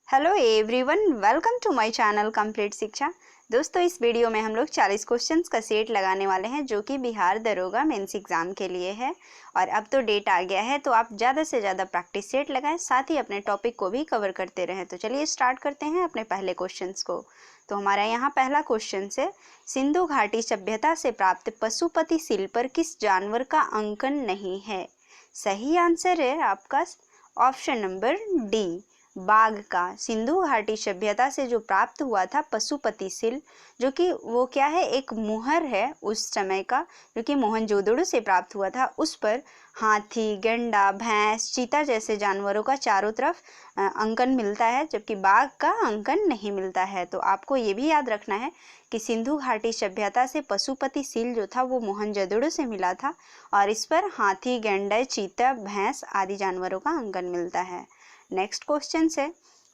Hello everyone, welcome to my channel complete Shiksha. दोस्तों, इस video में हम लोग 40 क्वेश्चंस का सेट लगाने वाले हैं जो कि बिहार दरोगा मेंस एग्ज़ाम के लिए है। और अब तो डेट आ गया है, तो आप ज़्यादा से ज़्यादा प्रैक्टिस सेट लगाएं, साथ ही अपने टॉपिक को भी कवर करते रहें। तो चलिए स्टार्ट करते हैं अपने पहले क्वेश्चंस को। तो हमारा यहाँ पहला क्वेश्चन है, सिंधु घाटी सभ्यता से प्राप्त पशुपति शिल्प पर किस जानवर का अंकन नहीं है? सही आंसर है आपका ऑप्शन नंबर डी, बाघ का। सिंधु घाटी सभ्यता से जो प्राप्त हुआ था पशुपति शिल्प, जो कि वो क्या है, एक मुहर है उस समय का, जो कि मोहनजोदड़ो से प्राप्त हुआ था। उस पर हाथी, गैंडा, भैंस, चीता जैसे जानवरों का चारों तरफ अंकन मिलता है, जबकि बाघ का अंकन नहीं मिलता है। तो आपको ये भी याद रखना है कि सिंधु घाटी सभ्यता से पशुपति शिल्प जो था वो मोहनजोदड़ो से मिला था, और इस पर हाथी, गैंडा, चीता, भैंस आदि जानवरों का अंकन मिलता है। नेक्स्ट क्वेश्चन है,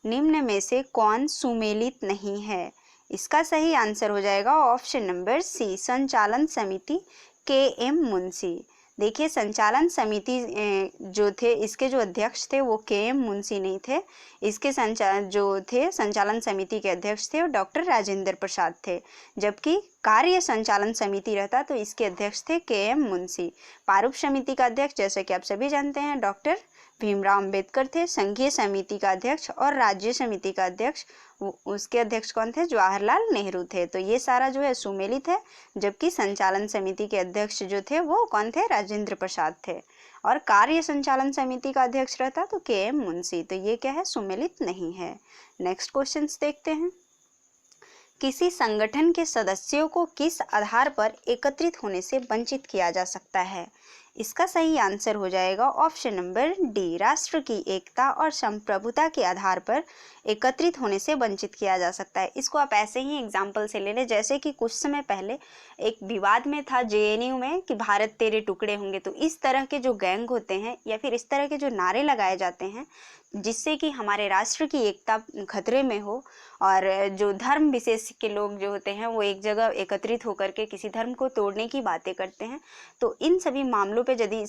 निम्न में से कौन सुमेलित नहीं है? इसका सही आंसर हो जाएगा ऑप्शन नंबर सी, संचालन समिति के.एम. मुंशी। देखिए, संचालन समिति जो थे, इसके जो अध्यक्ष थे वो के.एम. मुंशी नहीं थे। इसके संचालन समिति के अध्यक्ष थे वो डॉक्टर राजेंद्र प्रसाद थे, जबकि कार्य संचालन समिति रहता तो इसके अध्यक्ष थे के.एम. मुंशी। प्रारूप समिति का अध्यक्ष, जैसे कि आप सभी जानते हैं, डॉक्टर भीमराव अंबेडकर थे। संघीय समिति का अध्यक्ष और राज्य समिति का अध्यक्ष, उसके अध्यक्ष कौन थे? जवाहरलाल नेहरू थे। तो ये सारा जो है सुमेलित है, जबकि संचालन समिति के अध्यक्ष जो थे वो कौन थे? राजेंद्र प्रसाद थे। और कार्य संचालन समिति का अध्यक्ष रहता तो के.एम. मुंशी। तो ये क्या है? सुमेलित नहीं है। नेक्स्ट क्वेश्चन देखते हैं, किसी संगठन के सदस्यों को किस आधार पर एकत्रित होने से वंचित किया जा सकता है? इसका सही आंसर हो जाएगा ऑप्शन नंबर डी, राष्ट्र की एकता और संप्रभुता के आधार पर एकत्रित होने से वंचित किया जा सकता है। इसको आप ऐसे ही एग्जाम्पल से ले लें, जैसे कि कुछ समय पहले एक विवाद में था जेएनयू में कि भारत तेरे टुकड़े होंगे। तो इस तरह के जो गैंग होते हैं या फिर इस तरह के जो नारे लगाए जाते हैं जिससे कि हमारे राष्ट्र की एकता खतरे में हो, और जो धर्म विशेष के लोग जो होते हैं वो एक जगह एकत्रित होकर के किसी धर्म को तोड़ने की बातें करते हैं, तो इन सभी मामलों पे यदि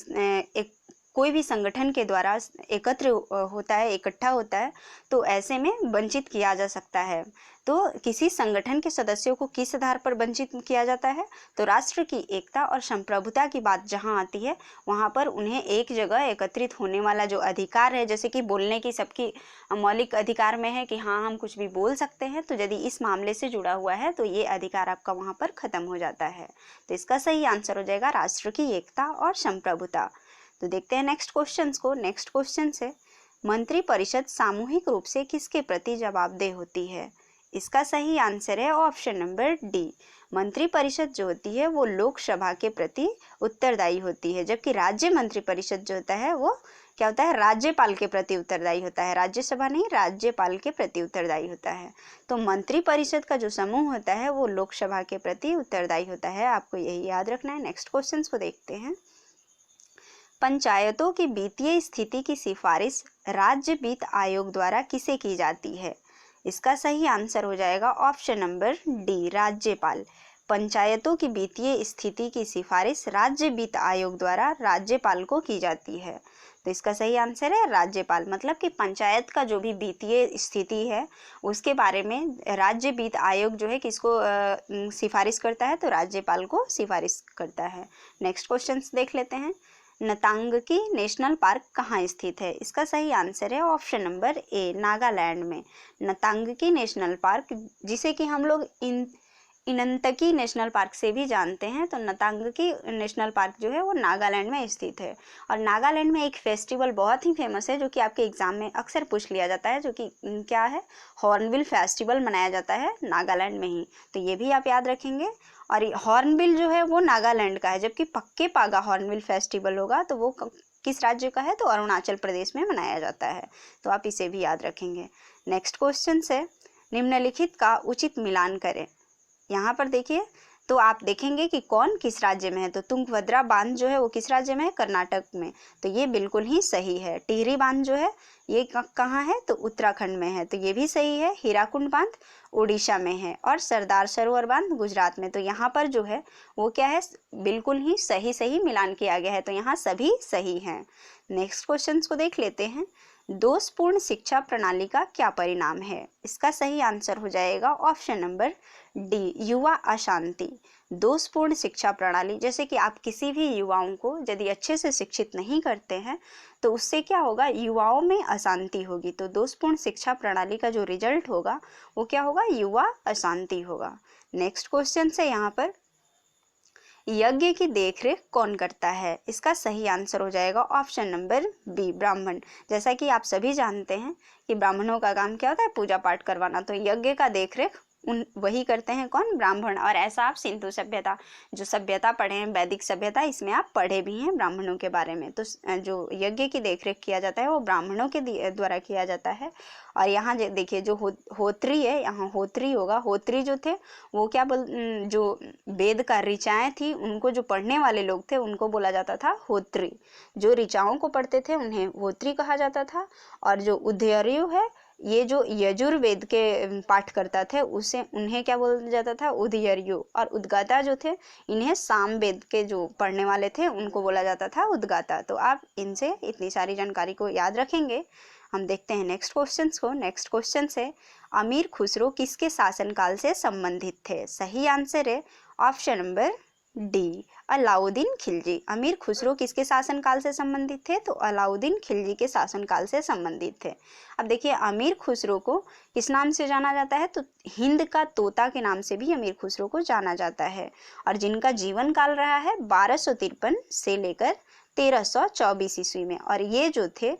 कोई भी संगठन के द्वारा एकत्र होता है, इकट्ठा होता है, तो ऐसे में वंचित किया जा सकता है। तो किसी संगठन के सदस्यों को किस आधार पर वंचित किया जाता है? तो राष्ट्र की एकता और संप्रभुता की बात जहां आती है वहां पर उन्हें एक जगह एकत्रित होने वाला जो अधिकार है, जैसे कि बोलने की सबकी मौलिक अधिकार में है कि हाँ, हम कुछ भी बोल सकते हैं, तो यदि इस मामले से जुड़ा हुआ है तो ये अधिकार आपका वहां पर खत्म हो जाता है। तो इसका सही आंसर हो जाएगा राष्ट्र की एकता और संप्रभुता। तो देखते हैं नेक्स्ट क्वेश्चंस को। नेक्स्ट क्वेश्चन है, मंत्रिपरिषद सामूहिक रूप से किसके प्रति जवाबदेह होती है? इसका सही आंसर है ऑप्शन नंबर डी, मंत्रिपरिषद जो होती है वो लोकसभा के प्रति उत्तरदायी होती है, जबकि राज्य मंत्रिपरिषद जो होता है वो क्या होता है? राज्यपाल के प्रति उत्तरदायी होता है। राज्यसभा नहीं, राज्यपाल के प्रति उत्तरदायी होता है। तो मंत्रिपरिषद का जो समूह होता है वो लोकसभा के प्रति उत्तरदायी होता है, आपको यही याद रखना है। नेक्स्ट क्वेश्चन को देखते हैं, पंचायतों की वित्तीय स्थिति की सिफारिश राज्य वित्त आयोग द्वारा किसे की जाती है? इसका सही आंसर हो जाएगा ऑप्शन नंबर डी, राज्यपाल। पंचायतों की वित्तीय स्थिति की सिफारिश राज्य वित्त आयोग द्वारा राज्यपाल को की जाती है। तो इसका सही आंसर है राज्यपाल। मतलब कि पंचायत का जो भी वित्तीय स्थिति है उसके बारे में राज्य वित्त आयोग जो है किसको सिफारिश करता है? तो राज्यपाल को सिफारिश करता है। नेक्स्ट क्वेश्चन देख लेते हैं, नतांगकी नेशनल पार्क कहाँ स्थित है? इसका सही आंसर है ऑप्शन नंबर ए, नागालैंड में। नतांगकी नेशनल पार्क, जिसे कि हम लोग इनंतकी नेशनल पार्क से भी जानते हैं, तो नतांगकी नेशनल पार्क जो है वो नागालैंड में स्थित है। और नागालैंड में एक फेस्टिवल बहुत ही फेमस है जो कि आपके एग्जाम में अक्सर पूछ लिया जाता है, जो कि क्या है? हॉर्नबिल फेस्टिवल मनाया जाता है नागालैंड में ही। तो ये भी आप याद रखेंगे। और हॉर्नबिल जो है वो नागालैंड का है, जबकि पक्के पागा हॉर्नबिल फेस्टिवल होगा तो वो किस राज्य का है? तो अरुणाचल प्रदेश में मनाया जाता है। तो आप इसे भी याद रखेंगे। नेक्स्ट क्वेश्चन है, निम्नलिखित का उचित मिलान करें। यहाँ पर देखिए, तो आप देखेंगे कि कौन किस राज्य में है। तो तुंगभद्रा बांध जो है वो किस राज्य में है? कर्नाटक में। तो ये बिल्कुल ही सही है। टिहरी बांध जो है ये कहाँ है? तो उत्तराखंड में है। तो ये भी सही है। हीराकुंड बांध उड़ीसा में है, और सरदार सरोवर बांध गुजरात में। तो यहाँ पर जो है वो क्या है? बिल्कुल ही सही मिलान किया गया है। तो यहाँ सभी सही हैं। नेक्स्ट क्वेश्चन को देख लेते हैं, दोषपूर्ण शिक्षा प्रणाली का क्या परिणाम है? इसका सही आंसर हो जाएगा ऑप्शन नंबर डी, युवा अशांति। दोषपूर्ण शिक्षा प्रणाली, जैसे कि आप किसी भी युवाओं को यदि अच्छे से शिक्षित नहीं करते हैं तो उससे क्या होगा, युवाओं में अशांति होगी। तो दोषपूर्ण शिक्षा प्रणाली का जो रिजल्ट होगा वो क्या होगा, युवा अशांति होगा। नेक्स्ट क्वेश्चन से यहाँ पर, यज्ञ की देखरेख कौन करता है? इसका सही आंसर हो जाएगा ऑप्शन नंबर बी, ब्राह्मण। जैसा कि आप सभी जानते हैं कि ब्राह्मणों का काम क्या होता है, पूजा पाठ करवाना। तो यज्ञ का देखरेख वही करते हैं, कौन, ब्राह्मण। और ऐसा आप सिंधु सभ्यता, जो सभ्यता पढ़े हैं, वैदिक सभ्यता, इसमें आप पढ़े भी हैं ब्राह्मणों के बारे में। तो जो यज्ञ की देखरेख किया जाता है वो ब्राह्मणों के द्वारा किया जाता है। और यहाँ देखिए जो होत्री है, यहाँ होत्री होगा। होत्री जो थे वो क्या जो वेद का ऋचाएँ थी उनको जो पढ़ने वाले लोग थे उनको बोला जाता था होत्री। जो ऋचाओं को पढ़ते थे उन्हें होत्री कहा जाता था। और जो उदयर्यु है, ये जो यजुर्वेद के पाठ करता थे उसे, उन्हें क्या बोला जाता था, उदयर्यु। और उद्गाता जो थे, इन्हें सामवेद के जो पढ़ने वाले थे उनको बोला जाता था उद्गाता। तो आप इनसे इतनी सारी जानकारी को याद रखेंगे। हम देखते हैं नेक्स्ट क्वेश्चन को। नेक्स्ट क्वेश्चन से, अमीर खुसरो किसके शासनकाल से संबंधित थे? सही आंसर है option number D, Alauddin Khilji. अमीर खुसरो किसके शासनकाल से संबंधित थे? तो अलाउद्दीन खिलजी के शासनकाल से संबंधित थे। अब देखिए अमीर खुसरो को किस नाम से जाना जाता है? तो हिंद का तोता के नाम से भी अमीर खुसरो को जाना जाता है। और जिनका जीवन काल रहा है 1253 से लेकर 1324 ईस्वी में। और ये जो थे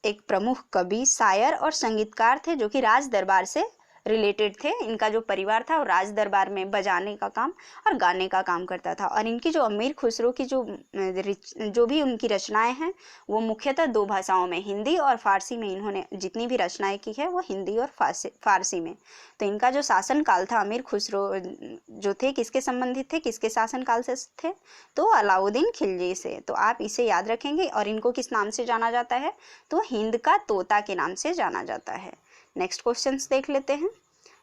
एक प्रमुख कवि, शायर और संगीतकार थे जो कि राज दरबार से रिलेटेड थे। इनका जो परिवार था वो राज दरबार में बजाने का काम और गाने का काम करता था। और इनकी जो अमीर खुसरो की जो भी उनकी रचनाएं हैं वो मुख्यतः दो भाषाओं में, हिंदी और फारसी में, इन्होंने जितनी भी रचनाएं की है वो हिंदी और फारसी में। तो इनका जो शासनकाल था, अमीर खुसरो जो थे किसके संबंधित थे, किसके शासनकाल से थे? तो अलाउद्दीन खिलजी से। तो आप इसे याद रखेंगे। और इनको किस नाम से जाना जाता है? तो हिंद का तोता के नाम से जाना जाता है। नेक्स्ट क्वेश्चन देख लेते हैं।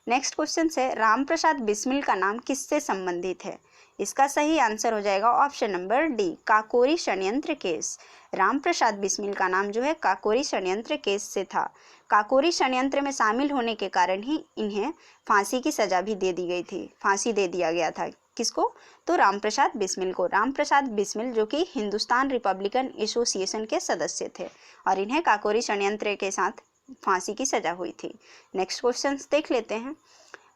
नेक्स्ट क्वेश्चन से, रामप्रसाद बिस्मिल का नाम किससे संबंधित है? इसका सही आंसर हो जाएगा ऑप्शन नंबर डी, काकोरी षड्यंत्र केस। रामप्रसाद बिस्मिल का नाम जो है काकोरी षड्यंत्र केस से था। काकोरी षड्यंत्र में शामिल होने के कारण ही इन्हें फांसी की सजा भी दे दी गई थी। फांसी दे दिया गया था किसको? तो रामप्रसाद बिस्मिल को। रामप्रसाद बिस्मिल जो कि हिंदुस्तान रिपब्लिकन एसोसिएशन के सदस्य थे और इन्हें काकोरी षड्यंत्र के साथ फांसी की सजा हुई थी। नेक्स्ट क्वेश्चन देख लेते हैं।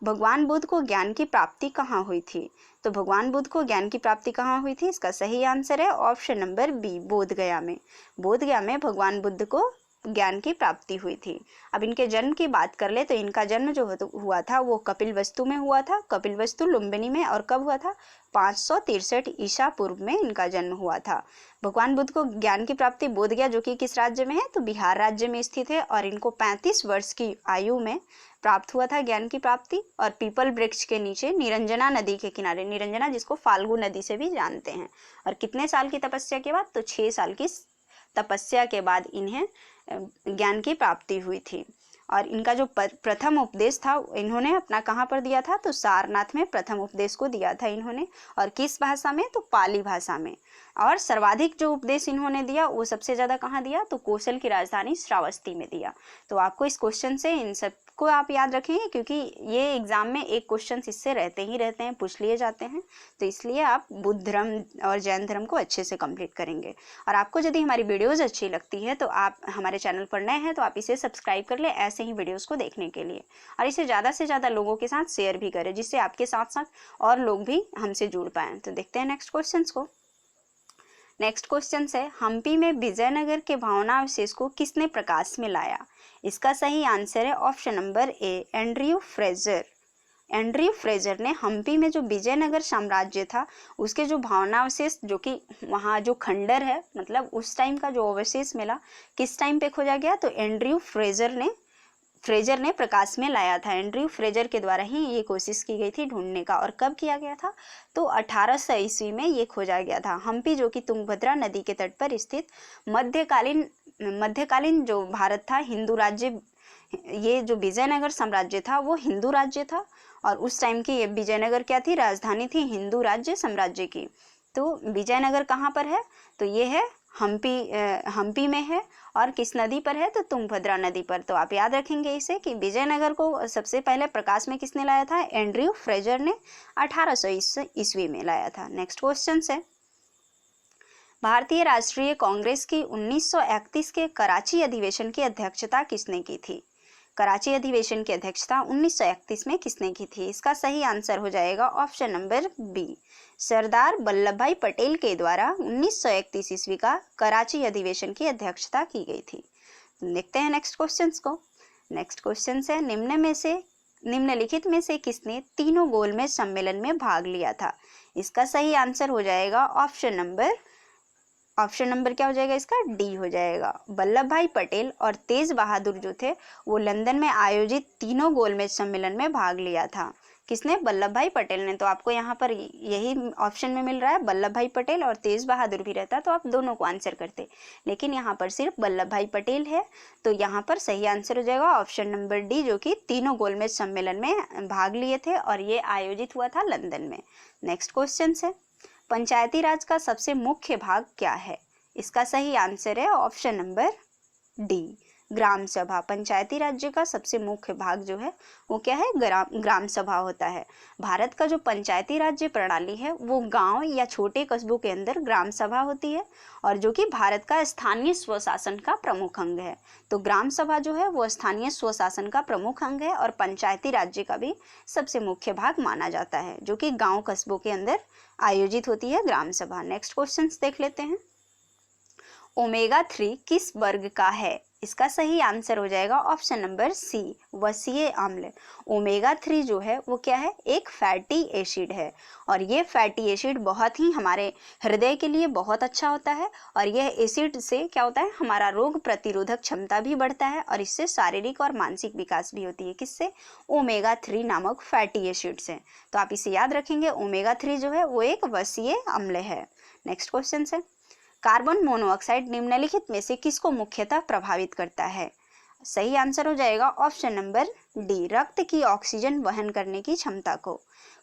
भगवान बुद्ध को ज्ञान की प्राप्ति कहाँ हुई थी? तो भगवान बुद्ध को ज्ञान की प्राप्ति कहाँ हुई थी? इसका सही आंसर है ऑप्शन नंबर बी, बोधगया में। बोधगया में भगवान बुद्ध को ज्ञान की प्राप्ति हुई थी। अब इनके जन्म की बात कर ले तो इनका जन्म जो हुआ था वो कपिलवस्तु में हुआ था, कपिलवस्तु लुम्बिनी में। और कब हुआ था? 563 ईसा पूर्व में इनका जन्म हुआ था। भगवान बुद्ध को ज्ञान की प्राप्ति बोधगया जो कि किस राज्य में है? तो बिहार राज्य में स्थित है। और इनको 35 वर्ष की आयु में प्राप्त हुआ था ज्ञान की प्राप्ति। और पीपल वृक्ष के नीचे निरंजना नदी के किनारे, निरंजना जिसको फाल्गु नदी से भी जानते हैं। और कितने साल की तपस्या के बाद? तो 6 साल की तपस्या के बाद इन्हें ज्ञान की प्राप्ति हुई थी। और इनका जो प्रथम उपदेश था इन्होंने अपना कहाँ पर दिया था? तो सारनाथ में प्रथम उपदेश को दिया था इन्होंने। और किस भाषा में? तो पाली भाषा में। और सर्वाधिक जो उपदेश इन्होंने दिया वो सबसे ज़्यादा कहाँ दिया? तो कौशल की राजधानी श्रावस्ती में दिया। तो आपको इस क्वेश्चन से इन सब को आप याद रखेंगे क्योंकि ये एग्जाम में एक क्वेश्चन इससे रहते ही रहते हैं, पूछ लिए जाते हैं। तो इसलिए आप बुद्ध धर्म और जैन धर्म को अच्छे से कंप्लीट करेंगे। और आपको यदि हमारी वीडियोस अच्छी लगती है तो आप हमारे चैनल पर नए हैं तो आप इसे सब्सक्राइब कर ले ऐसे ही वीडियोस को देखने के लिए। और इसे ज़्यादा से ज़्यादा लोगों के साथ शेयर भी करें जिससे आपके साथ साथ और लोग भी हमसे जुड़ पाएँ। तो देखते हैं नेक्स्ट क्वेश्चन को। नेक्स्ट क्वेश्चन है, हम्पी में विजयनगर के भावनावशेष को किसने प्रकाश में लाया? इसका सही आंसर है option number A, Andrew Fraser. Andrew Fraser ने हम्पी में जो विजयनगर साम्राज्य था उसके जो भावनावशेष, जो कि वहाँ जो खंडर है, मतलब उस टाइम का जो अवशेष मिला, किस टाइम पे खोजा गया? तो एंड्रयू फ्रेजर ने प्रकाश में लाया था। एंड्रयू फ्रेजर के द्वारा ही ये कोशिश की गई थी ढूंढने का। और कब किया गया था? तो 1800 ईस्वी में ये खोजा गया था। हम्पी जो कि तुंगभद्रा नदी के तट पर स्थित मध्यकालीन जो भारत था, हिंदू राज्य, ये जो विजयनगर साम्राज्य था वो हिंदू राज्य था। और उस टाइम की ये विजयनगर क्या थी? राजधानी थी हिंदू राज्य साम्राज्य की। तो विजयनगर कहाँ पर है? तो ये है हम्पी में है, और किस नदी पर है, तो तुंगभद्रा नदी पर। तो आप याद रखेंगे इसे कि विजयनगर को सबसे पहले प्रकाश में किसने लाया था, एंड्रयू फ्रेजर ने 1800 ईस्वी में लाया था। नेक्स्ट क्वेश्चन है, भारतीय राष्ट्रीय कांग्रेस की 1931 के कराची अधिवेशन की अध्यक्षता किसने की थी। कराची अधिवेशन की अध्यक्षता 1931 में किसने की थी। इसका सही आंसर हो जाएगा option number B, Sardar Vallabh भाई पटेल के द्वारा 1931 ईस्वी का कराची अधिवेशन की अध्यक्षता की गई थी। देखते हैं नेक्स्ट क्वेश्चंस को। नेक्स्ट क्वेश्चन है, निम्नलिखित में से किसने तीनों गोलमेज सम्मेलन में भाग लिया था। इसका सही आंसर हो जाएगा ऑप्शन नंबर क्या हो जाएगा, इसका डी हो जाएगा। वल्लभ भाई पटेल और तेज बहादुर जो थे वो लंदन में आयोजित तीनों गोलमेज सम्मेलन में भाग लिया था। किसने, वल्लभ भाई पटेल ने। तो आपको यहाँ पर यही ऑप्शन में मिल रहा है, वल्लभ भाई पटेल और तेज बहादुर भी रहता तो आप दोनों को आंसर करते, लेकिन यहाँ पर सिर्फ वल्लभ भाई पटेल है। तो यहाँ पर सही आंसर हो जाएगा ऑप्शन नंबर डी, जो कि तीनों गोलमेज सम्मेलन में भाग लिए थे और ये आयोजित हुआ था लंदन में। नेक्स्ट क्वेश्चन है, पंचायती राज का सबसे मुख्य भाग क्या है। इसका सही आंसर है ऑप्शन नंबर डी, ग्राम सभा। पंचायती राज्य का सबसे मुख्य भाग जो है वो क्या है, ग्राम सभा होता है। भारत का जो पंचायती राज्य प्रणाली है वो गांव या छोटे कस्बों के अंदर ग्राम सभा होती है, और जो कि भारत का स्थानीय स्वशासन का प्रमुख अंग है। तो ग्राम सभा जो है वो स्थानीय स्वशासन का प्रमुख अंग है, और पंचायती राज्य का भी सबसे मुख्य भाग माना जाता है, जो कि गाँव कस्बों के अंदर आयोजित होती है ग्राम सभा। नेक्स्ट क्वेश्चन देख लेते हैं, ओमेगा 3 किस वर्ग का है। इसका सही आंसर हो जाएगा ऑप्शन नंबर सी, वसीय अम्ल। ओमेगा 3 जो है वो क्या है, एक फैटी एसिड है, और ये फैटी एसिड बहुत ही हमारे हृदय के लिए बहुत अच्छा होता है, और यह एसिड से क्या होता है, हमारा रोग प्रतिरोधक क्षमता भी बढ़ता है, और इससे शारीरिक और मानसिक विकास भी होती है। किससे, ओमेगा 3 नामक फैटी एसिड से। तो आप इसे याद रखेंगे, ओमेगा 3 जो है वो एक वसीय अम्ल है। नेक्स्ट क्वेश्चन है, कार्बन मोनोऑक्साइड निम्नलिखित में से किसको मुख्यतः प्रभावित करता है। सही आंसर हो जाएगा ऑप्शन नंबर डी, रक्त की ऑक्सीजन वहन करने की क्षमता को।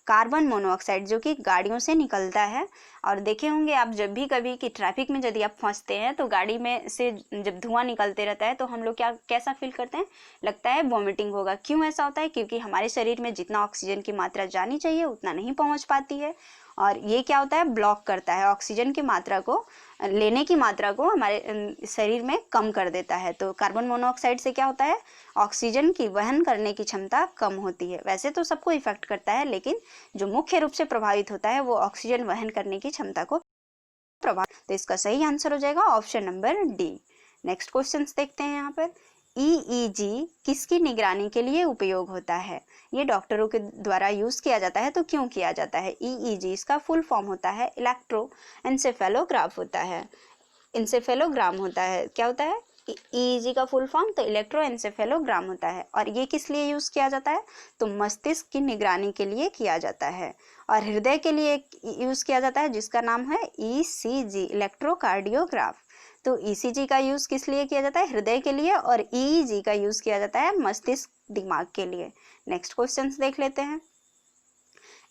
कार्बन मोनोऑक्साइड जो कि गाड़ियों से निकलता है, और देखे होंगे आप जब भी कभी कि ट्रैफिक में यदि आप फंसते हैं तो गाड़ी में से जब धुआं निकलते रहता है तो हम लोग कैसा फील करते हैं, लगता है वॉमिटिंग होगा। क्यों ऐसा होता है, क्योंकि हमारे शरीर में जितना ऑक्सीजन की मात्रा जानी चाहिए उतना नहीं पहुंच पाती है, और ये क्या होता है, ब्लॉक करता है, ऑक्सीजन की मात्रा को, लेने की मात्रा को हमारे शरीर में कम कर देता है। तो कार्बन मोनोऑक्साइड से क्या होता है, ऑक्सीजन की वहन करने की क्षमता कम होती है। वैसे तो सबको इफेक्ट करता है, लेकिन जो मुख्य रूप से प्रभावित होता है वो ऑक्सीजन वहन करने की क्षमता को प्रभावित। तो इसका सही आंसर हो जाएगा option number D. Next question देखते हैं यहाँ पर, EEG किसकी निगरानी के लिए उपयोग होता है। ये डॉक्टरों के द्वारा यूज किया जाता है, तो क्यों किया जाता है। EEG इसका फुल फॉर्म होता है इलेक्ट्रोएन्सेफेलोग्राफ होता है, इंसेफेलोग्राम होता है। क्या होता है, EEG का फुल फॉर्म तो इलेक्ट्रोएन्सेफेलोग्राम होता है, और ये किस लिए यूज किया जाता है, तो मस्तिष्क की निगरानी के लिए किया जाता है। और हृदय के लिए यूज किया जाता है जिसका नाम है ECG, इलेक्ट्रोकार्डियोग्राफ। तो ECG का यूज किस लिए किया जाता है, हृदय के लिए, और EEG का यूज किया जाता है मस्तिष्क दिमाग के लिए। नेक्स्ट क्वेश्चंस देख लेते हैं,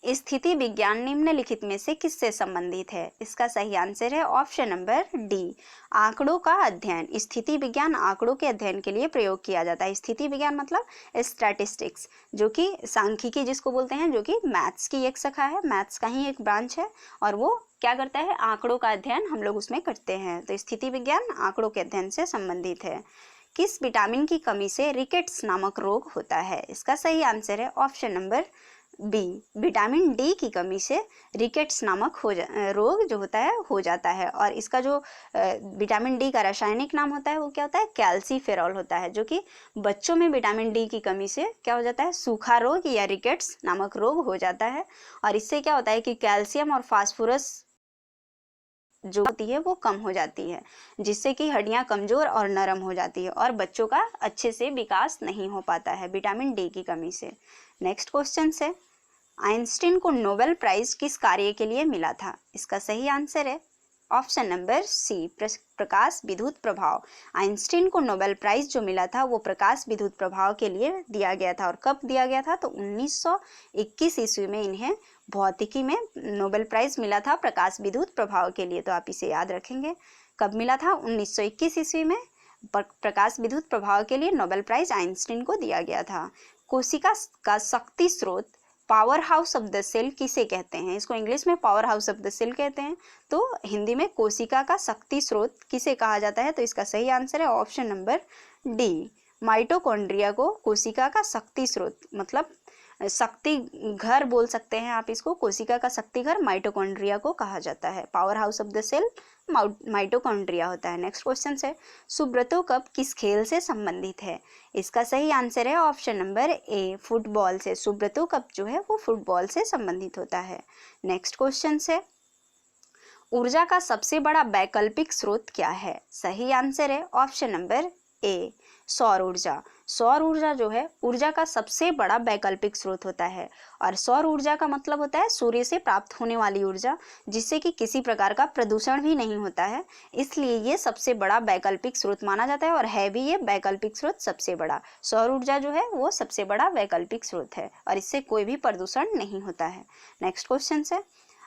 स्थिति विज्ञान निम्नलिखित में से किससे संबंधित है। इसका सही आंसर है ऑप्शन नंबर डी, आंकड़ों का अध्ययन। स्थिति विज्ञान आंकड़ों के अध्ययन के लिए प्रयोग किया जाता है। स्थिति विज्ञान मतलब स्टैटिस्टिक्स, जो कि सांख्यिकी जिसको बोलते हैं, जो कि मैथ्स की एक शाखा है, मैथ्स का ही एक ब्रांच है, और वो क्या करता है, आंकड़ों का अध्ययन हम लोग उसमें करते हैं। तो स्थिति विज्ञान आंकड़ों के अध्ययन से संबंधित है। किस विटामिन की कमी से रिकेट्स नामक रोग होता है। इसका सही आंसर है option number B, vitamin D की कमी से रिकेट्स नामक रोग जो होता है हो जाता है। और इसका जो विटामिन डी का रासायनिक नाम होता है वो क्या होता है, कैल्सीफेरॉल होता है, जो कि बच्चों में विटामिन डी की कमी से क्या हो जाता है, सूखा रोग या रिकेट्स नामक रोग हो जाता है। और इससे क्या होता है कि कैल्शियम और फास्फोरस जो होती है वो कम हो जाती है, जिससे कि हड्डियां कमजोर और नरम हो जाती है, और बच्चों का अच्छे से विकास नहीं हो पाता है विटामिन डी की कमी से। नेक्स्ट क्वेश्चन है, आइंस्टीन को नोबेल प्राइज किस कार्य के लिए मिला था। इसका सही आंसर है ऑप्शन नंबर सी, प्रकाश विद्युत प्रभाव। आइंस्टीन को नोबेल प्राइज जो मिला था वो प्रकाश विद्युत प्रभाव के लिए दिया गया था। और कब दिया गया था, तो 1921 ईस्वी में इन्हें भौतिकी में नोबेल प्राइज मिला था प्रकाश विद्युत प्रभाव के लिए। तो आप इसे याद रखेंगे। कब मिला था? 1921 ईस्वी में। प्रकाश विद्युत प्रभाव के लिए नोबेल प्राइज आइंस्टीन को दिया गया था। कोशिका का शक्ति स्रोत, powerhouse of the cell किसे कहते हैं? इसको इंग्लिश में powerhouse of the cell कहते हैं, तो हिंदी में कोशिका का शक्ति स्रोत किसे कहा जाता है? तो इसका सही आंसर है ऑप्शन नंबर डी, माइटोकॉन्ड्रिया को कोशिका का शक्ति स्रोत, मतलब शक्ति घर बोल सकते हैं आप इसको। कोशिका का शक्ति घर माइटोकॉन्ड्रिया को कहा जाता है। Powerhouse of the cell mitochondria होता है। नेक्स्ट क्वेश्चन है, सुब्रतो कप किस खेल से संबंधित है? इसका सही आंसर है ऑप्शन नंबर ए, फुटबॉल से। सुब्रतो कप जो है वो फुटबॉल से संबंधित होता है। नेक्स्ट क्वेश्चन है, ऊर्जा का सबसे बड़ा वैकल्पिक स्रोत क्या है? सही आंसर है ऑप्शन नंबर ए, सौर ऊर्जा। सौर ऊर्जा जो है ऊर्जा का सबसे बड़ा वैकल्पिक स्रोत होता है, और सौर ऊर्जा का मतलब होता है सूर्य से प्राप्त होने वाली ऊर्जा, जिससे कि किसी प्रकार का प्रदूषण भी नहीं होता है, इसलिए ये सबसे बड़ा वैकल्पिक स्रोत माना जाता है, और है भी ये वैकल्पिक स्रोत सबसे बड़ा। सौर ऊर्जा जो है वो सबसे बड़ा वैकल्पिक स्रोत है, और इससे कोई भी प्रदूषण नहीं होता है। नेक्स्ट क्वेश्चन है,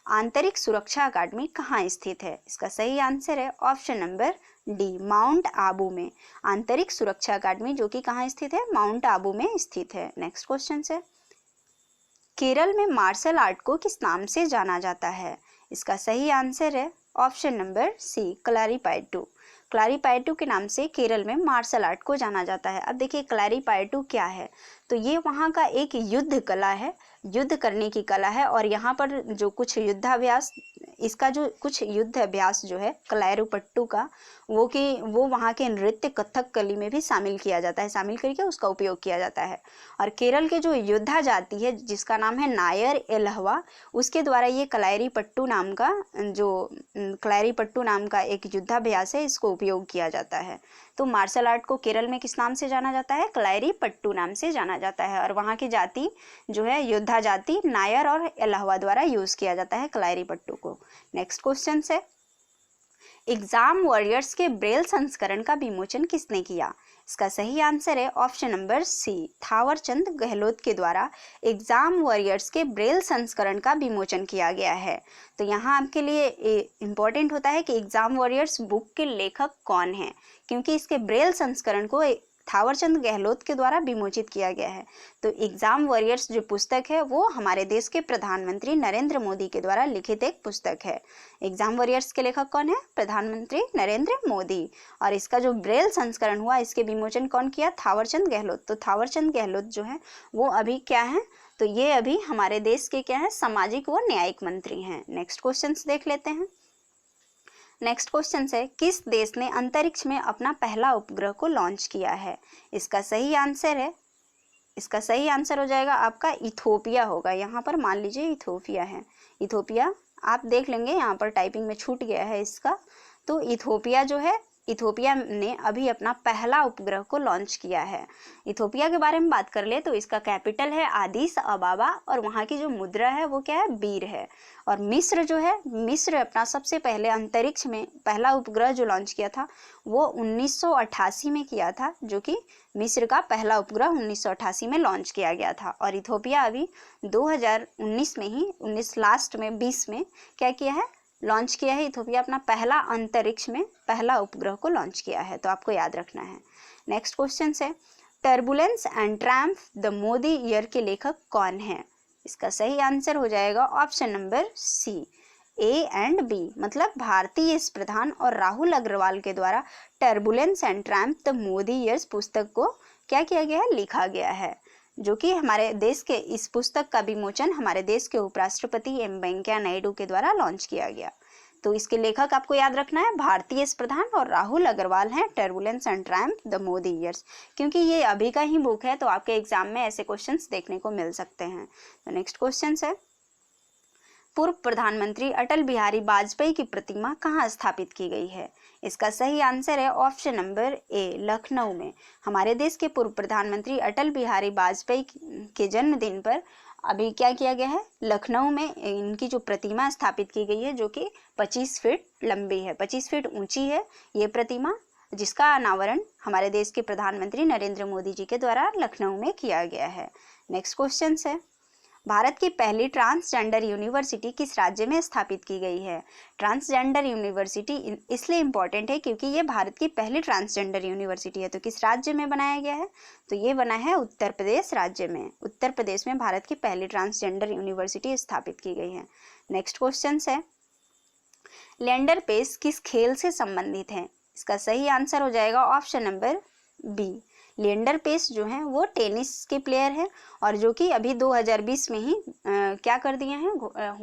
आंतरिक सुरक्षा अकादमी कहाँ स्थित है? इसका सही आंसर है option number D, mount Abu में। आंतरिक सुरक्षा अकादमी जो कि कहाँ स्थित है? माउंट आबू में स्थित है। नेक्स्ट क्वेश्चन है, केरल में मार्शल आर्ट को किस नाम से जाना जाता है? इसका सही आंसर है ऑप्शन नंबर सी, क्लारीपायट्टू। क्लारीपायट्टू के नाम से केरल में मार्शल आर्ट को जाना जाता है। अब देखिए क्लारीपायट्टू क्या है, तो ये वहाँ का एक युद्ध कला है, युद्ध करने की कला है, और यहाँ पर जो कुछ युद्धाभ्यास, इसका जो कुछ युद्ध अभ्यास जो है क्लारीपयट्टू का, वो वहाँ के नृत्य कथक कली में भी शामिल किया जाता है, शामिल करके उसका उपयोग किया जाता है। और केरल के जो योद्धा जाति है जिसका नाम है नायर एलहवा, उसके द्वारा ये क्लारीपयट्टू नाम का एक युद्धाभ्यास है, इसको उपयोग किया जाता है। तो मार्शल आर्ट को केरल में किस नाम से जाना जाता है? क्लारीपयट्टू नाम से जाना जाता है, और वहाँ की जाति जो है योद्धा जाति नायर और एलहवा द्वारा यूज किया जाता है क्लारीपयट्टू को। नेक्स्ट क्वेश्चन है, एग्जाम वॉरियर्स के ब्रेल संस्करण का विमोचन किसने किया? इसका सही आंसर है option number C, Thawarchand Gehlot के द्वारा एग्जाम वॉरियर्स के ब्रेल संस्करण का विमोचन किया गया है। तो यहाँ आपके लिए इम्पोर्टेंट होता है कि एग्जाम वॉरियर्स बुक के लेखक कौन हैं, क्योंकि इसके ब्रेल संस्करण को थावरचंद गहलोत के द्वारा विमोचित किया गया है। तो एग्जाम वॉरियर्स जो पुस्तक है वो हमारे देश के प्रधानमंत्री नरेंद्र मोदी के द्वारा लिखित एक पुस्तक है। एग्जाम वॉरियर्स के लेखक कौन है? प्रधानमंत्री नरेंद्र मोदी। और इसका जो ब्रेल संस्करण हुआ, इसके विमोचन कौन किया? थावरचंद गहलोत। तो थावरचंद गहलोत जो है वो अभी क्या है? तो ये अभी हमारे देश के क्या है? सामाजिक व न्यायिक मंत्री हैं। नेक्स्ट क्वेश्चन देख लेते हैं। नेक्स्ट क्वेश्चन है, किस देश ने अंतरिक्ष में अपना पहला उपग्रह को लॉन्च किया है? इसका सही आंसर हो जाएगा आपका इथोपिया होगा। यहाँ पर मान लीजिए इथोपिया है, इथोपिया आप देख लेंगे, यहाँ पर टाइपिंग में छूट गया है इसका। तो इथोपिया जो है, इथोपिया ने अभी अपना पहला उपग्रह को लॉन्च किया है। इथोपिया के बारे में बात कर ले तो इसका कैपिटल है आदिस अबाबा, और वहाँ की जो मुद्रा है वो क्या है? बीर है। और मिस्र जो है, मिस्र अपना सबसे पहले अंतरिक्ष में पहला उपग्रह जो लॉन्च किया था वो 1988 में किया था, जो कि मिस्र का पहला उपग्रह 1988 में लॉन्च किया गया था। और इथोपिया अभी 2019 में ही 19 लास्ट में 20 में क्या किया है? लॉन्च किया है। इथोपिया अपना पहला अंतरिक्ष में पहला उपग्रह को लॉन्च किया है, तो आपको याद रखना है। नेक्स्ट क्वेश्चन है, turbulence and triumph the Modi year के लेखक कौन है? इसका सही आंसर हो जाएगा option number C, A and B, मतलब भारती एस प्रधान और राहुल अग्रवाल के द्वारा turbulence and triumph the Modi years पुस्तक को क्या किया गया है? लिखा गया है, जो कि हमारे देश के इस पुस्तक का विमोचन हमारे देश के उपराष्ट्रपति एम वेंकैया नायडू के द्वारा लॉन्च किया गया। तो इसके लेखक आपको याद रखना है भारती एस प्रधान और राहुल अग्रवाल हैं, turbulence and triumph the Modi years. क्योंकि ये अभी का ही बुक है तो आपके एग्जाम में ऐसे क्वेश्चंस देखने को मिल सकते हैं। तो नेक्स्ट क्वेश्चन है, पूर्व प्रधानमंत्री अटल बिहारी वाजपेयी की प्रतिमा कहाँ स्थापित की गई है? इसका सही आंसर है ऑप्शन नंबर ए, लखनऊ में। हमारे देश के पूर्व प्रधानमंत्री अटल बिहारी वाजपेयी के जन्मदिन पर अभी क्या किया गया है? लखनऊ में इनकी जो प्रतिमा स्थापित की गई है, जो कि 25 फीट लंबी है, 25 फीट ऊंची है ये प्रतिमा, जिसका अनावरण हमारे देश के प्रधानमंत्री नरेंद्र मोदी जी के द्वारा लखनऊ में किया गया है। नेक्स्ट क्वेश्चन है, भारत की पहली ट्रांसजेंडर यूनिवर्सिटी किस राज्य में स्थापित की गई है? ट्रांसजेंडर यूनिवर्सिटी इसलिए इम्पोर्टेंट है क्योंकि ये भारत की पहली ट्रांसजेंडर यूनिवर्सिटी है। तो किस राज्य में बनाया गया है? तो ये बना है उत्तर प्रदेश राज्य में। उत्तर प्रदेश में भारत की पहली ट्रांसजेंडर यूनिवर्सिटी स्थापित की गई है। नेक्स्ट क्वेश्चन है, लिएंडर पेस किस खेल से संबंधित है? इसका सही आंसर हो जाएगा option number B. Leander Paes जो हैं वो टेनिस के प्लेयर हैं और जो कि अभी 2020 में ही क्या कर दिए हैं,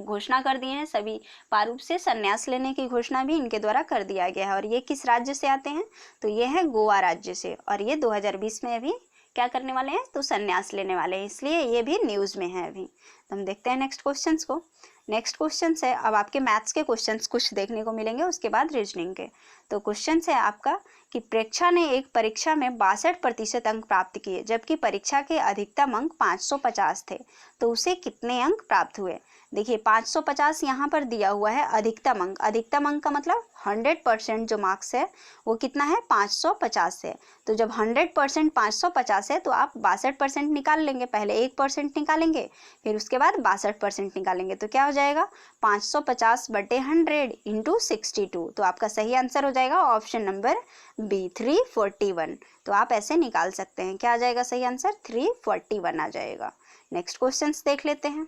घोषणा कर दिए हैं, सभी पारूप से संन्यास लेने की घोषणा भी इनके द्वारा कर दिया गया है। और ये किस राज्य से आते हैं? तो ये है गोवा राज्य से, और ये 2020 में अभी क्या करने वाले हैं, तो संन्यास लेने वाले हैं, इसलिए ये भी न्यूज़ में है अभी। तो हम देखते हैं नेक्स्ट क्वेश्चंस को। नेक्स्ट क्वेश्चन है, अब आपके मैथ्स के क्वेश्चंस कुछ देखने को मिलेंगे, उसके बाद रीजनिंग के। तो क्वेश्चन है आपका कि प्रेक्षा ने एक परीक्षा में 62% अंक प्राप्त किए, जबकि परीक्षा के अधिकतम अंक 550 थे, तो उसे कितने अंक प्राप्त हुए? देखिए 550 यहाँ पर दिया हुआ है अधिकतम अंक। अधिकतम अंक का मतलब 100% जो मार्क्स है वो कितना है, 550 है। तो जब 100% 550 है तो आप 62% निकाल लेंगे, पहले 1% निकालेंगे, फिर उसके बाद 62% निकालेंगे, तो क्या हो जाएगा 550/100 इंटू 62। तो आपका सही आंसर हो जाएगा ऑप्शन नंबर बी 341। तो आप ऐसे निकाल सकते हैं, क्या आ जाएगा सही आंसर, 341 आ जाएगा। नेक्स्ट क्वेश्चन देख लेते हैं।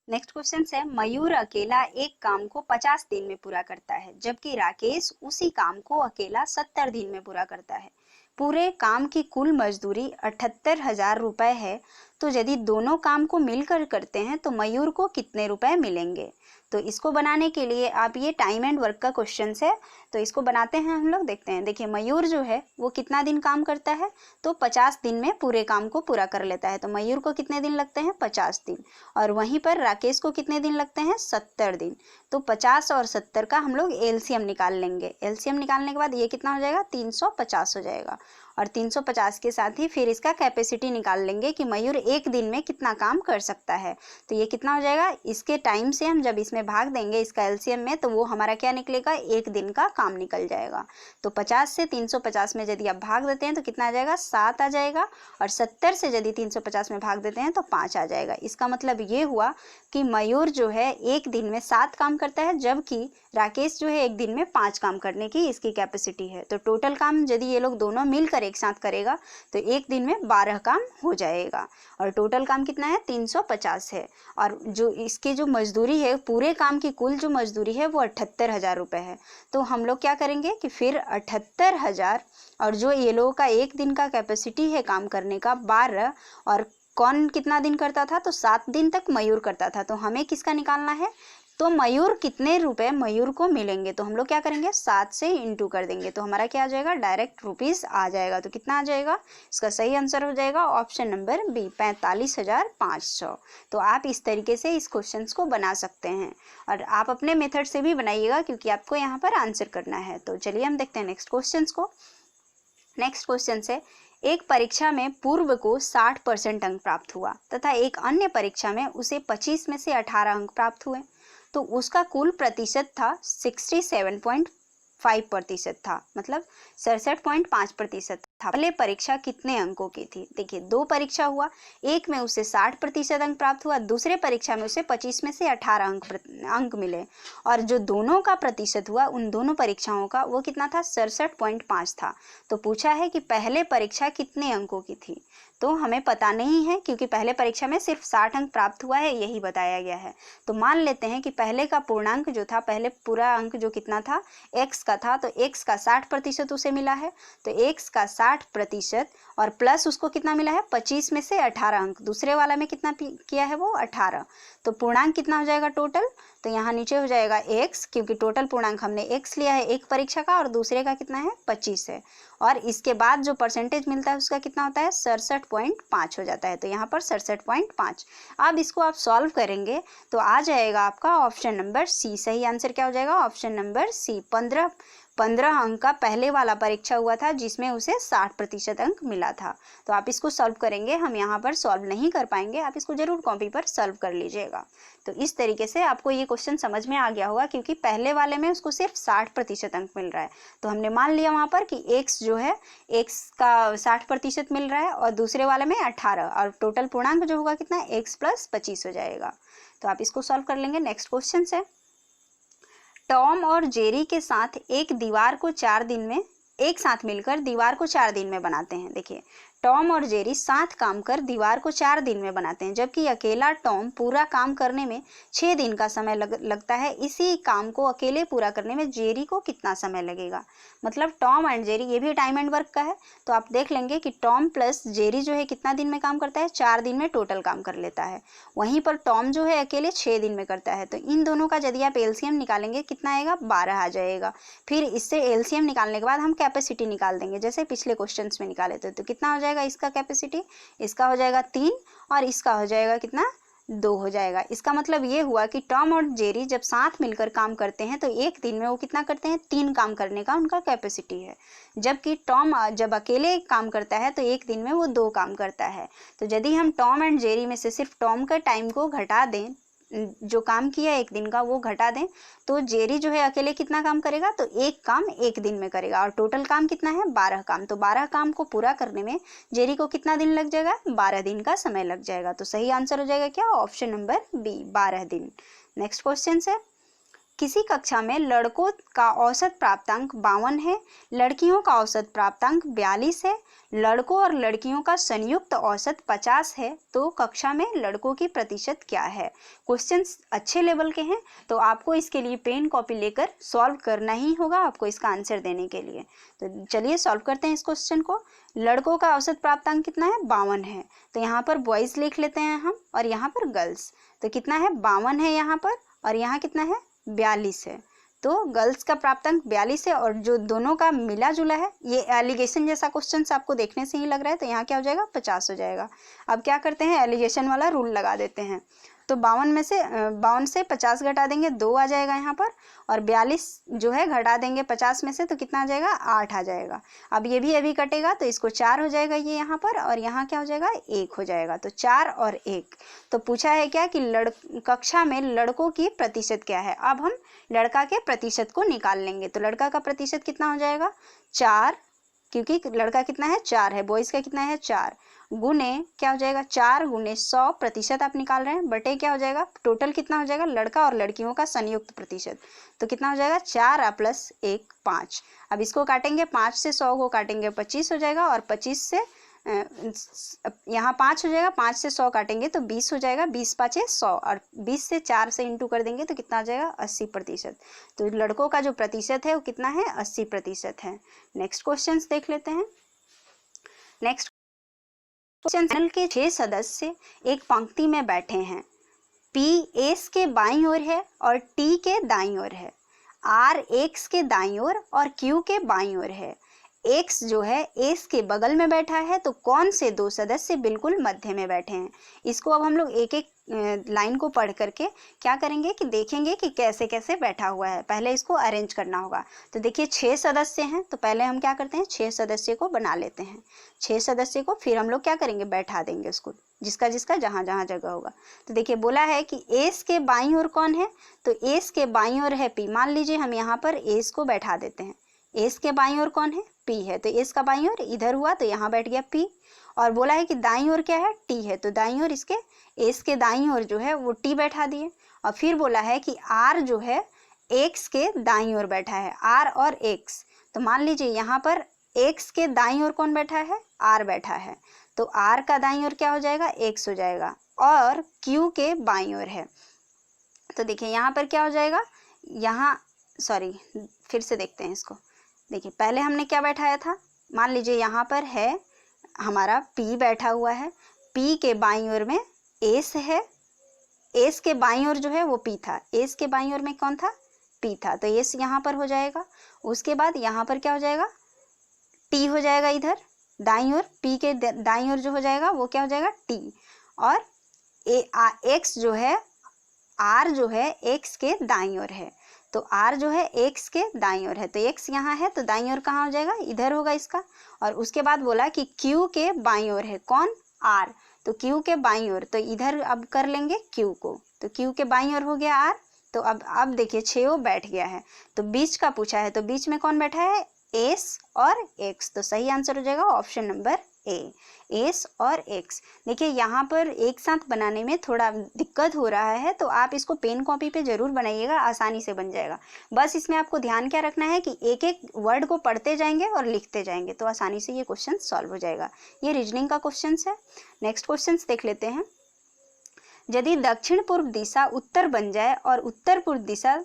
नेक्स्ट क्वेश्चन है, मयूर अकेला एक काम को 50 दिन में पूरा करता है, जबकि राकेश उसी काम को अकेला 70 दिन में पूरा करता है। पूरे काम की कुल मजदूरी 78,000 रुपये है, तो यदि दोनों काम को मिलकर करते हैं तो मयूर को कितने रुपए मिलेंगे? तो इसको बनाने के लिए आप, ये टाइम एंड वर्क का क्वेश्चन है, तो इसको बनाते हैं हम लोग, देखते हैं। देखिए मयूर जो है वो कितना दिन काम करता है, तो 50 दिन में पूरे काम को पूरा कर लेता है, तो मयूर को कितने दिन लगते हैं, 50 दिन। और वहीं पर राकेश को कितने दिन लगते हैं, 70 दिन। तो 50 और 70 का हम लोग एलसीएम निकाल लेंगे। एलसीएम निकालने के बाद ये कितना हो जाएगा, 350 हो जाएगा। और 350 के साथ ही फिर इसका कैपेसिटी निकाल लेंगे कि मयूर एक दिन में कितना काम कर सकता है। तो ये कितना हो जाएगा, इसके टाइम से हम जब इसमें भाग देंगे इसका एलसीएम में, तो वो हमारा क्या निकलेगा, एक दिन का काम निकल जाएगा। तो 50 से 350 में यदि आप भाग देते हैं तो कितना आ जाएगा, 7 आ जाएगा। और 70 से यदि 350 में भाग देते हैं तो 5 आ जाएगा। इसका मतलब ये हुआ कि मयूर जो है एक दिन में 7 काम करता है, जबकि राकेश जो है एक दिन में 5 काम करने की इसकी कैपेसिटी है। तो टोटल काम यदि ये लोग दोनों मिलकर एक साथ करेगा तो एक दिन में 12 काम हो जाएगा। और टोटल काम कितना है, 350 है। और जो इसकी जो मजदूरी है, पूरे काम की कुल जो मजदूरी है वो 78,000 रुपये है। तो हम लोग क्या करेंगे कि फिर 78,000 और जो ये लोगों का एक दिन का कैपेसिटी है काम करने का 12, और कौन कितना दिन करता था, तो 7 दिन तक मयूर करता था। तो हमें किसका निकालना है, तो मयूर कितने रुपए मयूर को मिलेंगे, तो हम लोग क्या करेंगे 7 से इंटू कर देंगे, तो हमारा क्या आ जाएगा, डायरेक्ट रुपीस आ जाएगा। तो कितना आ जाएगा, इसका सही आंसर हो जाएगा ऑप्शन नंबर बी 45,500। तो आप इस तरीके से इस क्वेश्चन को बना सकते हैं, और आप अपने मेथड से भी बनाइएगा क्योंकि आपको यहाँ पर आंसर करना है। तो चलिए हम देखते हैं नेक्स्ट क्वेश्चन को। नेक्स्ट क्वेश्चन है, एक परीक्षा में पूर्व को 60% अंक प्राप्त हुआ तथा एक अन्य परीक्षा में उसे 25 में से 18 अंक प्राप्त हुए, तो उसका कुल प्रतिशत था 67.5% था, मतलब 67.5% था। पहले परीक्षा कितने अंकों की थी? देखिए 2 परीक्षा हुआ, एक में उसे 60% अंक प्राप्त हुआ, दूसरे परीक्षा में उसे 25 में से 18 अंक मिले, और जो दोनों का प्रतिशत हुआ उन दोनों परीक्षाओं का वो कितना था, 67.5 था। तो पूछा है कि पहले परीक्षा कितने अंकों की थी, तो हमें पता नहीं है क्योंकि पहले परीक्षा में सिर्फ 60 अंक प्राप्त हुआ है, यही बताया गया है। तो मान लेते हैं कि पहले का पूर्णांक जो था, पहले पूरा अंक जो कितना था, x का था, तो x का 60% उसे मिला है, तो x का 60% और प्लस उसको कितना मिला है, 25 में से 18 अंक, दूसरे वाला में कितना किया है वो 18, तो पूर्णांक कितना हो जाएगा टोटल, तो यहाँ नीचे हो जाएगा x, क्योंकि टोटल पूर्णांक हमने x लिया है एक परीक्षा का, और दूसरे का कितना है 25 है, और इसके बाद जो परसेंटेज मिलता है उसका कितना होता है 67.5 हो जाता है, तो यहाँ पर 67.5। अब इसको आप सॉल्व करेंगे तो आ जाएगा आपका ऑप्शन नंबर सी। सही आंसर क्या हो जाएगा, ऑप्शन नंबर सी, 15 अंक का पहले वाला परीक्षा हुआ था जिसमें उसे 60% अंक मिला था। तो आप इसको सॉल्व करेंगे, हम यहाँ पर सॉल्व नहीं कर पाएंगे, आप इसको जरूर कॉपी पर सॉल्व कर लीजिएगा। तो इस तरीके से आपको ये क्वेश्चन समझ में आ गया होगा, क्योंकि पहले वाले में उसको सिर्फ 60% अंक मिल रहा है। तो हमने मान लिया वहाँ पर कि x जो है x का 60% मिल रहा है और दूसरे वाले में 18, और टोटल पूर्णांक जो होगा कितना है x + 25 हो जाएगा। तो आप इसको सॉल्व कर लेंगे। नेक्स्ट क्वेश्चन है, टॉम और जेरी के साथ एक साथ मिलकर दीवार को 4 दिन में बनाते हैं। देखिए, टॉम और जेरी साथ काम कर दीवार को 4 दिन में बनाते हैं, जबकि अकेला टॉम पूरा काम करने में 6 दिन का समय लगता है। इसी काम को अकेले पूरा करने में जेरी को कितना समय लगेगा? मतलब टॉम एंड जेरी, ये भी टाइम एंड वर्क का है। तो आप देख लेंगे कि टॉम प्लस जेरी जो है कितना दिन में काम करता है? 4 दिन में टोटल काम कर लेता है। वहीं पर टॉम जो है अकेले 6 दिन में करता है। तो इन दोनों का यदि आप एलसीएम निकालेंगे कितना आएगा? 12 आ जाएगा। फिर इससे एलसीएम निकालने के बाद हम कैपेसिटी निकाल देंगे, जैसे पिछले क्वेश्चन में निकाले थे। तो कितना हो जाएगा इसका कैपेसिटी? इसका हो जाएगा 3 और इसका हो जाएगा कितना? 2 हो जाएगा। इसका मतलब ये हुआ कि टॉम और जेरी जब साथ मिलकर काम करते हैं तो एक दिन में वो कितना करते हैं? 3 काम करने का उनका कैपेसिटी है। जबकि टॉम जब अकेले काम करता है तो एक दिन में वो 2 काम करता है। तो यदि हम टॉम एंड जेरी में से सिर्फ टॉम का टाइम को घटा दें, जो काम किया एक दिन का वो घटा दें, तो जेरी जो है अकेले कितना काम करेगा? तो एक काम एक दिन में करेगा, और टोटल काम कितना है? 12 काम। तो 12 काम को पूरा करने में जेरी को कितना दिन लग जाएगा? 12 दिन का समय लग जाएगा। तो सही आंसर हो जाएगा क्या? ऑप्शन नंबर बी, 12 दिन। नेक्स्ट क्वेश्चन है, किसी कक्षा में लड़कों का औसत प्राप्तांक 52 है, लड़कियों का औसत प्राप्तांक 42 है, लड़कों और लड़कियों का संयुक्त औसत 50 है, तो कक्षा में लड़कों की प्रतिशत क्या है? क्वेश्चंस अच्छे लेवल के हैं, तो आपको इसके लिए पेन कॉपी लेकर सॉल्व करना ही होगा आपको इसका आंसर देने के लिए। तो चलिए सॉल्व करते हैं इस क्वेश्चन को। लड़कों का औसत प्राप्तांक कितना है? 52 है। तो यहाँ पर बॉयज़ लिख लेते हैं हम, और यहाँ पर गर्ल्स। तो कितना है? 52 है यहाँ पर, और यहाँ कितना है? 42 है। तो गर्ल्स का प्राप्तांक 42 है, और जो दोनों का मिला जुला है, ये एलिगेशन जैसा क्वेश्चन आपको देखने से ही लग रहा है, तो यहाँ क्या हो जाएगा? 50 हो जाएगा। अब क्या करते हैं? एलिगेशन वाला रूल लगा देते हैं। तो 52 से 50 घटा देंगे, 2 आ जाएगा यहाँ पर, और 42 जो है घटा देंगे 50 में से, तो कितना आ जाएगा? 8 आ जाएगा। अब ये भी अभी कटेगा तो इसको 4 हो जाएगा ये यहाँ पर, और यहाँ क्या हो जाएगा? 1 हो जाएगा। तो 4 और 1। तो पूछा है क्या कि कक्षा में लड़कों की प्रतिशत क्या है? अब हम लड़का के प्रतिशत को निकाल लेंगे। तो लड़का का प्रतिशत कितना हो जाएगा? 4, क्योंकि लड़का कितना है? 4 है। बॉयज़ का कितना है? 4, गुने क्या हो जाएगा? 4 गुने 100% आप निकाल रहे हैं, बटे क्या हो जाएगा? टोटल कितना हो जाएगा? लड़का और लड़कियों का संयुक्त प्रतिशत। तो कितना हो जाएगा? 4 + 1 5। अब इसको काटेंगे, 5 से 100 को काटेंगे 25 हो जाएगा, और 25 से यहाँ 5 हो जाएगा, 5 से 100 काटेंगे तो 20 हो जाएगा, 20 × 5 = 100, और 20 से 4 से इंटू कर देंगे तो कितना आ जाएगा? 80%। तो लड़कों का जो प्रतिशत है वो कितना है? 80% है। नेक्स्ट क्वेश्चन देख लेते हैं। नेक्स्ट पैनल के 6 सदस्य एक पंक्ति में बैठे हैं। P एस के बाईं ओर है और T के दाईं ओर है। R एक्स के दाईं ओर और Q के बाईं ओर है। एक्स जो है एस के बगल में बैठा है, तो कौन से 2 सदस्य बिल्कुल मध्य में बैठे हैं? इसको अब हम लोग एक एक लाइन को पढ़ करके क्या करेंगे कि देखेंगे कि कैसे कैसे बैठा हुआ है। पहले इसको अरेंज करना होगा। तो देखिए 6 सदस्य हैं, तो पहले हम क्या करते हैं? 6 सदस्य को बना लेते हैं। 6 सदस्य को फिर हम लोग क्या करेंगे? बैठा देंगे उसको, जिसका जिसका जहाँ जहाँ जगह होगा। तो देखिए बोला है कि एस के बाईं ओर कौन है? तो एस के बाईं ओर है P। मान लीजिए हम यहाँ पर एस को बैठा देते हैं। एस के बाईं ओर कौन है? P है। तो एस का बाईं ओर इधर हुआ, तो यहाँ बैठ गया P। और बोला है कि दाईं ओर क्या है? T है। तो दाईं ओर इसके एस के दाईं ओर जो है वो T बैठा दिए। और फिर बोला है कि R जो है एक्स के दाईं ओर बैठा है, R और X। तो मान लीजिए यहाँ पर X के दाईं ओर कौन बैठा है? R बैठा है। तो R का दाईं ओर क्या हो जाएगा? X हो जाएगा, और Q के बाईं ओर है। तो देखिए यहाँ पर क्या हो जाएगा? यहाँ फिर से देखते हैं इसको। देखिए पहले हमने क्या बैठाया था? मान लीजिए यहाँ पर है हमारा P बैठा हुआ है। P के बाईं ओर में S है। S के बाईं ओर जो है वो P था। S के बाईं ओर में कौन था? P था। तो S यहाँ पर हो जाएगा। उसके बाद यहाँ पर क्या हो जाएगा? T हो जाएगा इधर दाईं ओर। P के दाईं ओर जो हो जाएगा वो क्या हो जाएगा? T। और X जो है, R जो है X के दाईं ओर है। तो आर जो है एक्स के दाईं ओर है, तो एक्स यहाँ है तो दाईं ओर कहाँ हो जाएगा, इधर होगा इसका। और उसके बाद बोला कि क्यू के बाईं ओर है कौन, आर, तो क्यू के बाईं ओर, तो इधर अब कर लेंगे क्यू को, तो क्यू के बाईं ओर हो गया आर। तो अब देखिए 6 बैठ गया है, तो बीच का पूछा है, तो बीच में कौन बैठा है, एस और एक्स, तो सही आंसर हो जाएगा ऑप्शन नंबर ए, एस और एक्स। देखिए यहाँ पर एक साथ बनाने में थोड़ा दिक्कत हो रहा है, तो आप इसको पेन कॉपी पे ज़रूर बनाइएगा, आसानी से बन जाएगा। बस इसमें आपको ध्यान क्या रखना है कि एक एक वर्ड को पढ़ते जाएंगे और लिखते जाएंगे, तो आसानी से ये क्वेश्चन सॉल्व हो जाएगा। ये रीजनिंग का क्वेश्चन है। नेक्स्ट क्वेश्चन देख लेते हैं। यदि दक्षिण पूर्व दिशा उत्तर बन जाए और उत्तर पूर्व दिशा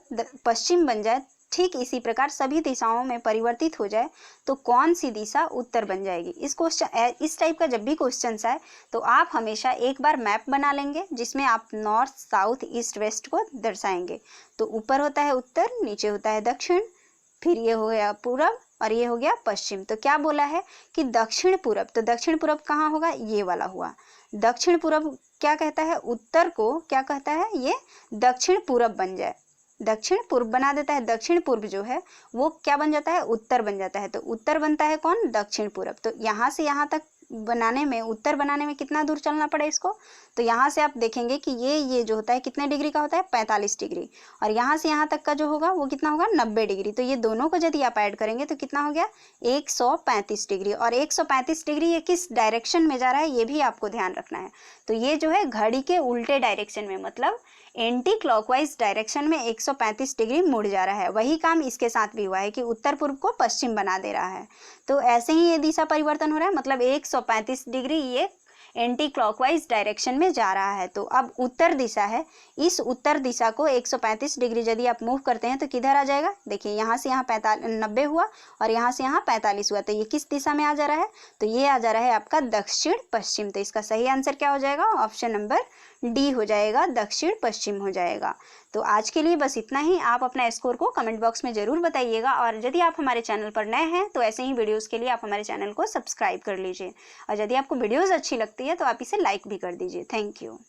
पश्चिम बन जाए, ठीक इसी प्रकार सभी दिशाओं में परिवर्तित हो जाए, तो कौन सी दिशा उत्तर बन जाएगी। इस टाइप का जब भी क्वेश्चन आए तो आप हमेशा एक बार मैप बना लेंगे, जिसमें आप नॉर्थ साउथ ईस्ट वेस्ट को दर्शाएंगे। तो ऊपर होता है उत्तर, नीचे होता है दक्षिण, फिर ये हो गया पूरब और ये हो गया पश्चिम। तो क्या बोला है कि दक्षिण पूरब, तो दक्षिण पूरब कहाँ होगा, ये वाला हुआ। दक्षिण पूरब क्या कहता है, उत्तर को क्या कहता है, ये दक्षिण पूरब बन जाए, दक्षिण पूर्व बना देता है। दक्षिण पूर्व जो है वो क्या बन जाता है, उत्तर बन जाता है। तो उत्तर बनता है कौन, दक्षिण पूरब। तो यहाँ से यहाँ तक बनाने में, उत्तर बनाने में कितना दूर चलना पड़े इसको, तो यहाँ से आप देखेंगे कि ये जो होता है कितने डिग्री का होता है, 45 डिग्री, और यहाँ से यहाँ तक का जो होगा वो कितना होगा, 90 डिग्री। तो ये दोनों को यदि आप ऐड करेंगे तो कितना हो गया, 135 डिग्री। और 135 डिग्री ये किस डायरेक्शन में जा रहा है, ये भी आपको ध्यान रखना है। तो ये जो है घड़ी के उल्टे डायरेक्शन में, मतलब एंटी क्लॉकवाइज डायरेक्शन में 135 डिग्री मुड़ जा रहा है। वही काम इसके साथ भी हुआ है कि उत्तर पूर्व को पश्चिम बना दे रहा है। तो ऐसे ही ये दिशा परिवर्तन हो रहा है, मतलब 135 डिग्री ये एंटी क्लॉकवाइज डायरेक्शन में जा रहा है। तो अब उत्तर दिशा है, इस उत्तर दिशा को 135 डिग्री यदि आप मूव करते हैं तो किधर आ जाएगा, देखिए यहाँ से यहाँ 90 हुआ और यहाँ से यहाँ 45 हुआ, तो ये किस दिशा में आ जा रहा है, तो ये आ जा रहा है आपका दक्षिण पश्चिम। तो इसका सही आंसर क्या हो जाएगा, ऑप्शन नंबर डी हो जाएगा, दक्षिण पश्चिम हो जाएगा। तो आज के लिए बस इतना ही। आप अपना स्कोर को कमेंट बॉक्स में ज़रूर बताइएगा, और यदि आप हमारे चैनल पर नए हैं तो ऐसे ही वीडियोस के लिए आप हमारे चैनल को सब्सक्राइब कर लीजिए, और यदि आपको वीडियोस अच्छी लगती है तो आप इसे लाइक भी कर दीजिए। Thank you.